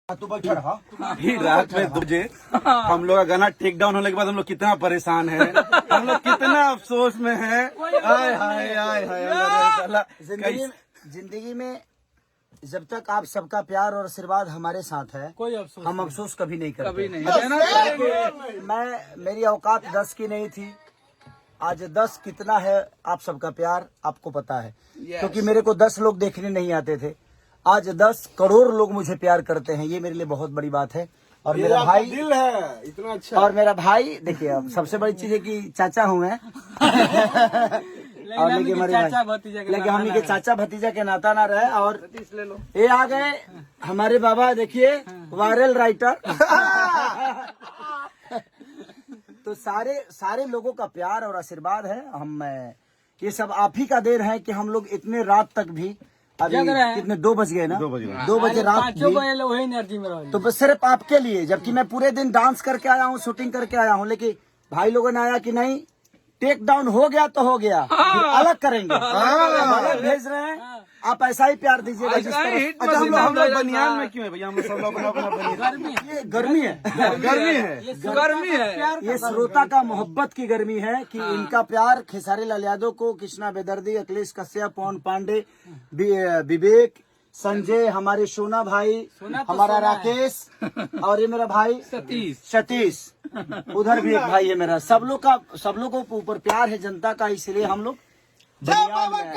तू बैठा रहा। अभी रात में 2 बजे हम लोग का गाना टेक डाउन होने के बाद हम लोग कितना परेशान हैं, हम लोग कितना अफसोस में हैं। हाय हाय हाय हाय जिंदगी में जब तक आप सबका प्यार और आशीर्वाद हमारे साथ है, कोई अफसोस हम अफसोस कभी नहीं करते। कभी नहीं। मेरी औकात 10 की नहीं थी, आज 10 कितना है आप सबका प्यार आपको पता है। क्योंकि मेरे को 10 लोग देखने नहीं आते थे, आज 10 करोड़ लोग मुझे प्यार करते हैं, ये मेरे लिए बहुत बड़ी बात है। और मेरा भाई दिल है इतना अच्छा। और मेरा भाई देखिए, अब सबसे बड़ी चीज है कि चाचा हूँ मैं और लेकिन हम के चाचा भतीजा के नाता ना रहे। और ये आ गए हमारे बाबा, देखिए वायरल राइटर। तो सारे लोगों का प्यार और आशीर्वाद है। ये सब आप ही का देर है कि हम लोग इतने रात तक भी, अभी कितने 2 बज गए ना, 2 बजे रात भी, वही एनर्जी में रहो। तो बस सिर्फ आपके लिए, जबकि मैं पूरे दिन डांस करके आया हूँ, शूटिंग करके आया हूँ, लेकिन भाई लोगों ने आया कि नहीं टेक डाउन हो गया तो हो गया, फिर अलग करेंगे, अलग भेज रहे हैं। आप ऐसा ही प्यार दीजिएगा जिस तरह। अच्छा हम लोग बनियान में क्यों है भैया? हम लोग सब लोग अपना बनियान। ये गर्मी है, गर्मी है। ये श्रोता का मोहब्बत की गर्मी है कि इनका प्यार खेसारी लाल यादव को, कृष्णा बेदर्दी, अखिलेश कश्यप, पवन पांडे, विवेक, संजय, हमारे सोना भाई, हमारा राकेश, और ये मेरा भाई सतीश, उधर भी एक भाई है मेरा। सब लोग को ऊपर प्यार है जनता का, इसलिए हम लोग बनियान में हैं।